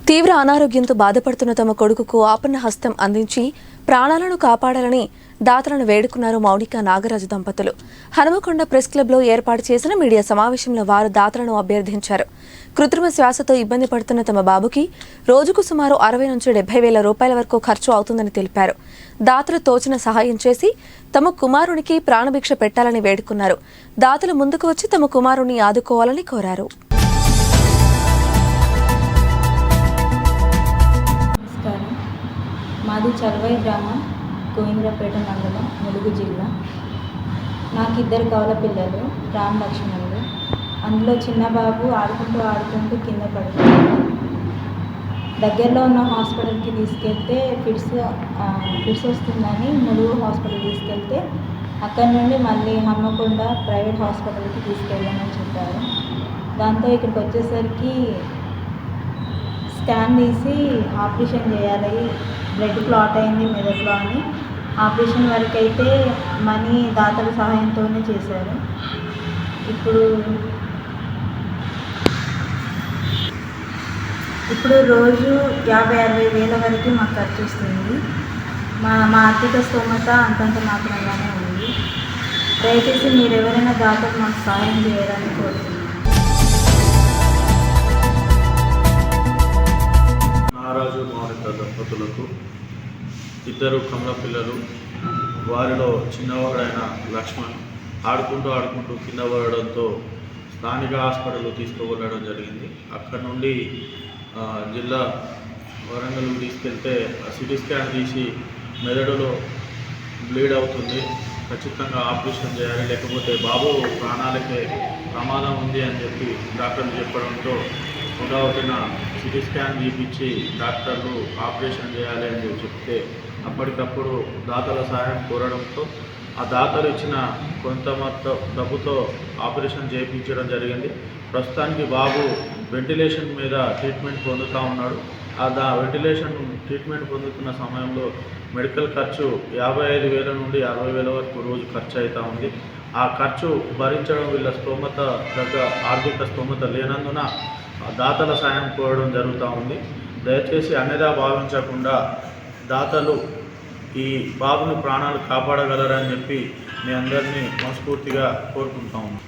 తీవ్ర అనారోగ్యంతో బాధపడుతున్న తమ కొడుకుకు ఆపన్న హస్తం అందించి ప్రాణాలను కాపాడాలని దాతలను వేడుకున్నారు మౌనిక నాగరాజు దంపతులు. హనుమకొండ ప్రెస్ క్లబ్లో ఏర్పాటు చేసిన మీడియా సమావేశంలో వారు దాతలను అభ్యర్థించారు. కృత్రిమ శ్వాసతో ఇబ్బంది పడుతున్న తమ బాబుకి రోజుకు సుమారు 60 నుంచి 70 వేల రూపాయల వరకు ఖర్చు అవుతుందని తెలిపారు. దాతలు తోచిన సహాయం చేసి తమ కుమారునికి ప్రాణభిక్ష పెట్టాలని వేడుకున్నారు. దాతలు ముందుకు వచ్చి తమ కుమారుని ఆదుకోవాలని కోరారు. మాది చల్వై గ్రామం, గోవింద్రపేట మండలం, ములుగు జిల్లా. నాకు 2 కవల పిల్లలు, రామ్ లక్ష్మణులు. అందులో చిన్న బాబు ఆడుకుంటూ కింద పడుతున్నాడు. దగ్గరలో ఉన్న హాస్పిటల్కి తీసుకెళ్తే ఫిట్స్ వస్తుందని ములుగు హాస్పిటల్ తీసుకెళ్తే అక్కడి నుండి మళ్ళీ హన్మకొండ ప్రైవేట్ హాస్పిటల్కి తీసుకెళ్ళామని చెప్పారు. దాంతో ఇక్కడికి వచ్చేసరికి స్కాన్ తీసి ఆపరేషన్ చేయాలి, బ్లడ్ క్లాట్ అయింది మెదడులో అని. ఆపరేషన్ వరకు అయితే మనీ దాతల సహాయంతోనే చేశారు. ఇప్పుడు రోజు 50-60 వేల వరకు మాకు ఖర్చు వస్తుంది. మా ఆర్థిక స్తోమత అంతంత మాత్రంగానే ఉంది. దయచేసి మీరు ఎవరైనా దాతలు మాకు సహాయం చేయాలని కోరుతున్నాను. నాగరాజు మౌనిక దంపతులకు 2 కమల పిల్లలు. వారిలో చిన్నవాడైన లక్ష్మణ్ ఆడుకుంటూ కింద పడడంతో స్థానిక హాస్పిటల్ తీసుకువెళ్ళడం జరిగింది. అక్కడ నుండి జిల్లా వరంగల్ తీసుకెళ్తే సిటీ స్కాన్ తీసి మెదడులో బ్లీడ్ అవుతుంది, ఖచ్చితంగా ఆపరేషన్ చేయాలి, లేకపోతే బాబు ప్రాణాలకే ప్రమాదం ఉంది అని చెప్పి డాక్టర్లు చెప్పడంతో ఉదాహరణ సిటీ స్కాన్ తీపించి డాక్టర్లు ఆపరేషన్ చేయాలి అని చెప్తే అప్పటికప్పుడు దాతల సహాయం కోరడంతో ఆ దాతలు ఇచ్చిన కొంత మొత్తం డబ్బుతో ఆపరేషన్ చేయించడం జరిగింది. ప్రస్తుతానికి బాబు వెంటిలేషన్ మీద ట్రీట్మెంట్ పొందుతూ ఉన్నాడు. వెంటిలేషన్ ట్రీట్మెంట్ పొందుతున్న సమయంలో మెడికల్ ఖర్చు 55,000 నుండి 60,000 వరకు రోజు ఖర్చు అవుతూ ఉంది. ఆ ఖర్చు భరించడం వీళ్ళ స్తోమత ఆర్థిక స్తోమత లేనందున దాతల సాయం కోరడం జరుగుతూ ఉంది. దయచేసి అన్యదా భావించకుండా దాతలు ఈ బాబుని ప్రాణాలు కాపాడగలరని చెప్పి మీ అందరినీ మనస్ఫూర్తిగా కోరుకుంటా ఉన్నాం.